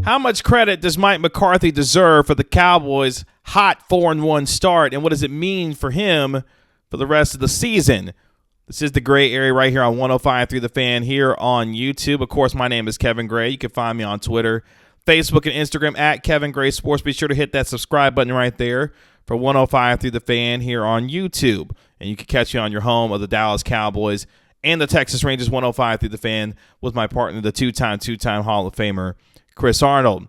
How much credit does Mike McCarthy deserve for the Cowboys' hot 4-1 start, and what does it mean for him for the rest of the season? This is the Gray Area right here on 105.3 The Fan here on YouTube. Of course, my name is Kevin Gray. You can find me on Twitter, Facebook, and Instagram at Kevin Gray Sports. Be sure to hit that subscribe button right there for 105.3 The Fan here on YouTube. And you can catch me on your home of the Dallas Cowboys and the Texas Rangers, 105.3 The Fan, with my partner, the two-time Hall of Famer, Chris Arnold.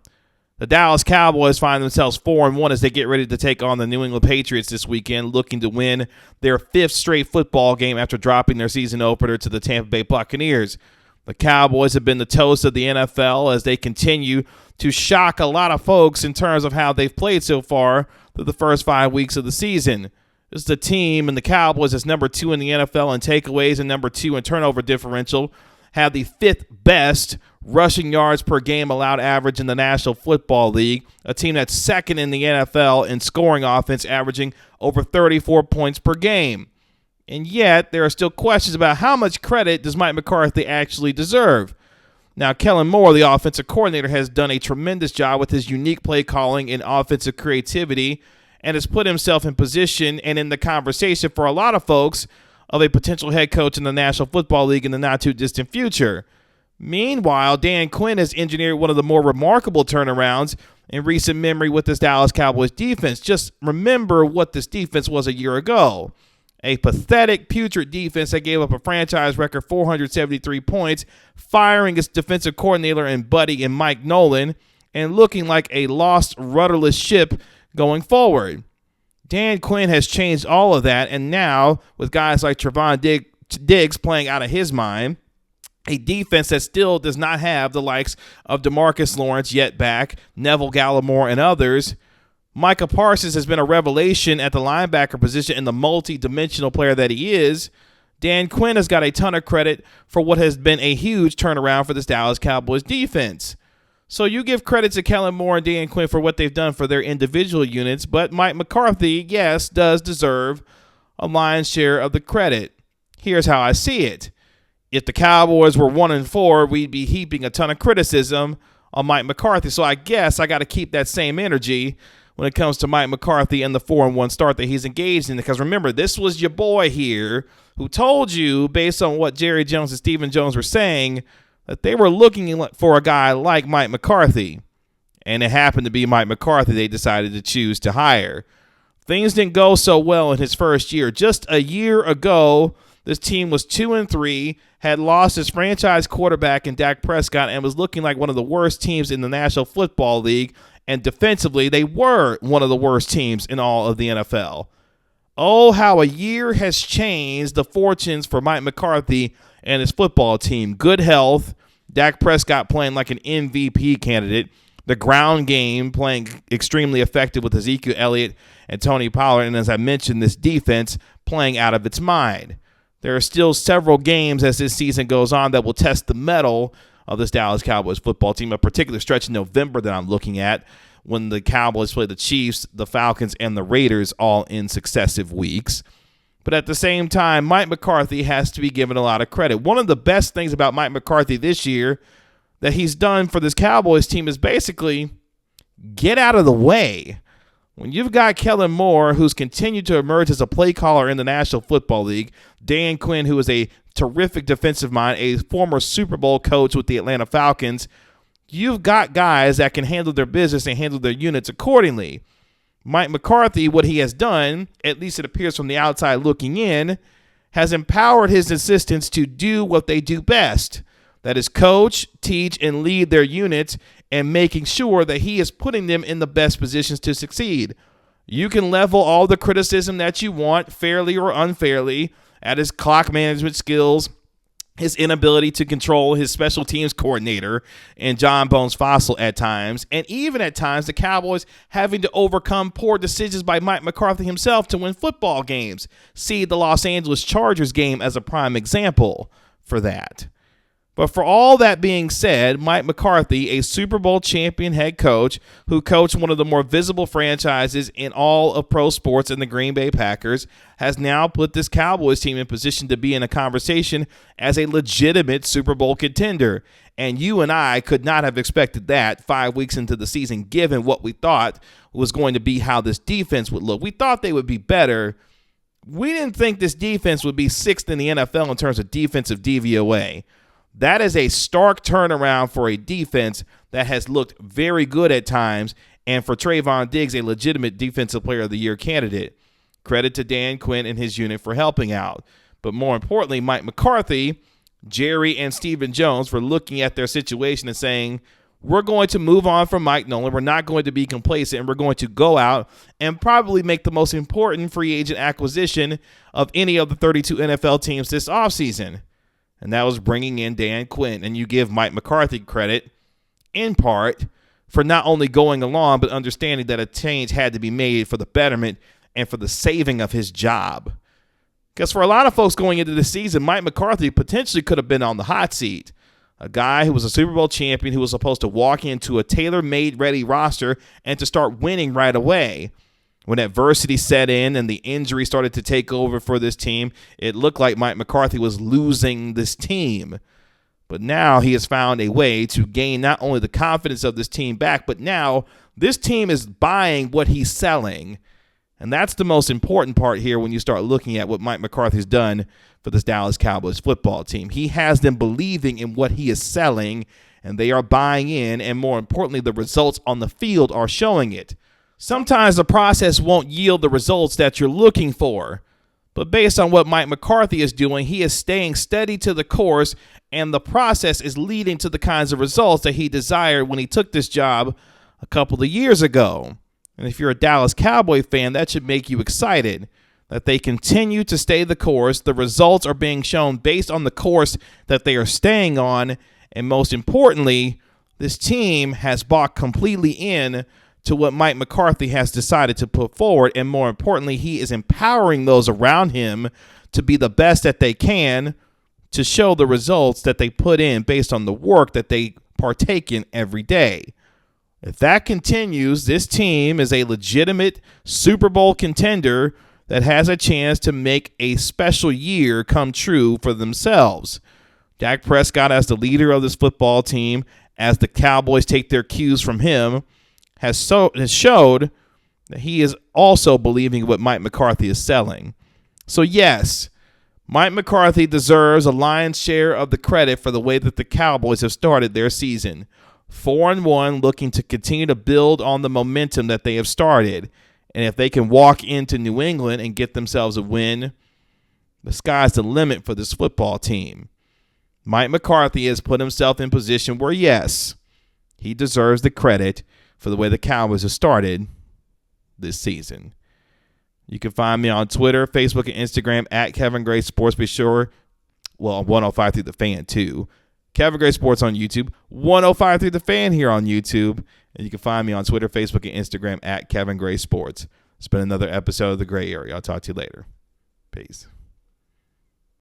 The Dallas Cowboys find themselves 4-1 as they get ready to take on the New England Patriots this weekend, looking to win their fifth straight football game after dropping their season opener to the Tampa Bay Buccaneers. The Cowboys have been the toast of the NFL as they continue to shock a lot of folks in terms of how they've played so far through the first 5 weeks of the season. This is the team, and the Cowboys is number 2 in the NFL in takeaways and number 2 in turnover differential, have the 5th best rushing yards per game allowed average in the National Football League, a team that's second in the NFL in scoring offense, averaging over 34 points per game. And yet, there are still questions about how much credit does Mike McCarthy actually deserve. Now, Kellen Moore, the offensive coordinator, has done a tremendous job with his unique play calling and offensive creativity and has put himself in position and in the conversation for a lot of folks of a potential head coach in the National Football League in the not-too-distant future. Meanwhile, Dan Quinn has engineered one of the more remarkable turnarounds in recent memory with this Dallas Cowboys defense. Just remember what this defense was a year ago. A pathetic, putrid defense that gave up a franchise record 473 points, firing its defensive coordinator and buddy in Mike Nolan, and looking like a lost, rudderless ship going forward. Dan Quinn has changed all of that, and now, with guys like Trevon Diggs playing out of his mind, a defense that still does not have the likes of DeMarcus Lawrence yet back, Neville Gallimore, and others. Micah Parsons has been a revelation at the linebacker position and the multi-dimensional player that he is. Dan Quinn has got a ton of credit for what has been a huge turnaround for this Dallas Cowboys defense. So you give credit to Kellen Moore and Dan Quinn for what they've done for their individual units, but Mike McCarthy, yes, does deserve a lion's share of the credit. Here's how I see it. If the Cowboys were 1-4, we'd be heaping a ton of criticism on Mike McCarthy. So I guess I got to keep that same energy when it comes to Mike McCarthy and the 4-1 start that he's engaged in. Because remember, this was your boy here who told you, based on what Jerry Jones and Stephen Jones were saying, that they were looking for a guy like Mike McCarthy. And it happened to be Mike McCarthy they decided to choose to hire. Things didn't go so well in his first year. Just a year ago, this team was 2-3, had lost his franchise quarterback in Dak Prescott, and was looking like one of the worst teams in the National Football League. And defensively, they were one of the worst teams in all of the NFL. Oh, how a year has changed the fortunes for Mike McCarthy and his football team. Good health, Dak Prescott playing like an MVP candidate, the ground game playing extremely effective with Ezekiel Elliott and Tony Pollard, and as I mentioned, this defense playing out of its mind. There are still several games as this season goes on that will test the mettle of this Dallas Cowboys football team, a particular stretch in November that I'm looking at when the Cowboys play the Chiefs, the Falcons, and the Raiders all in successive weeks. But at the same time, Mike McCarthy has to be given a lot of credit. One of the best things about Mike McCarthy this year that he's done for this Cowboys team is basically get out of the way. When you've got Kellen Moore, who's continued to emerge as a play caller in the National Football League, Dan Quinn, who is a terrific defensive mind, a former Super Bowl coach with the Atlanta Falcons, you've got guys that can handle their business and handle their units accordingly. Mike McCarthy, what he has done, at least it appears from the outside looking in, has empowered his assistants to do what they do best. That is coach, teach, and lead their units and making sure that he is putting them in the best positions to succeed. You can level all the criticism that you want, fairly or unfairly, at his clock management skills, his inability to control his special teams coordinator and John Bones Fossil at times, and even at times the Cowboys having to overcome poor decisions by Mike McCarthy himself to win football games. See the Los Angeles Chargers game as a prime example for that. But for all that being said, Mike McCarthy, a Super Bowl champion head coach who coached one of the more visible franchises in all of pro sports in the Green Bay Packers, has now put this Cowboys team in position to be in a conversation as a legitimate Super Bowl contender. And you and I could not have expected that 5 weeks into the season, given what we thought was going to be how this defense would look. We thought they would be better. We didn't think this defense would be sixth in the NFL in terms of defensive DVOA. That is a stark turnaround for a defense that has looked very good at times, and for Trayvon Diggs, a legitimate Defensive Player of the Year candidate. Credit to Dan Quinn and his unit for helping out. But more importantly, Mike McCarthy, Jerry, and Stephen Jones for looking at their situation and saying, we're going to move on from Mike Nolan. We're not going to be complacent, and we're going to go out and probably make the most important free agent acquisition of any of the 32 NFL teams this offseason. And that was bringing in Dan Quinn. And you give Mike McCarthy credit, in part, for not only going along, but understanding that a change had to be made for the betterment and for the saving of his job. Because for a lot of folks going into the season, Mike McCarthy potentially could have been on the hot seat. A guy who was a Super Bowl champion who was supposed to walk into a tailor-made ready roster and to start winning right away. When adversity set in and the injury started to take over for this team, it looked like Mike McCarthy was losing this team. But now he has found a way to gain not only the confidence of this team back, but now this team is buying what he's selling. And that's the most important part here when you start looking at what Mike McCarthy's done for this Dallas Cowboys football team. He has them believing in what he is selling, and they are buying in, and more importantly, the results on the field are showing it. Sometimes the process won't yield the results that you're looking for. But based on what Mike McCarthy is doing, he is staying steady to the course, and the process is leading to the kinds of results that he desired when he took this job a couple of years ago. And if you're a Dallas Cowboy fan, that should make you excited that they continue to stay the course. The results are being shown based on the course that they are staying on. And most importantly, this team has bought completely in to what Mike McCarthy has decided to put forward. And more importantly, he is empowering those around him to be the best that they can to show the results that they put in based on the work that they partake in every day. If that continues, this team is a legitimate Super Bowl contender that has a chance to make a special year come true for themselves. Dak Prescott, as the leader of this football team, as the Cowboys take their cues from him, has showed that he is also believing what Mike McCarthy is selling. So yes, Mike McCarthy deserves a lion's share of the credit for the way that the Cowboys have started their season. 4-1, looking to continue to build on the momentum that they have started. And if they can walk into New England and get themselves a win, the sky's the limit for this football team. Mike McCarthy has put himself in position where, yes, he deserves the credit for the way the Cowboys have started this season. You can find me on Twitter, Facebook, and Instagram at Kevin Gray Sports. Be sure, 105 through the fan too. Kevin Gray Sports on YouTube, 105 through the fan here on YouTube. And you can find me on Twitter, Facebook, and Instagram at Kevin Gray Sports. It's been another episode of The Gray Area. I'll talk to you later. Peace.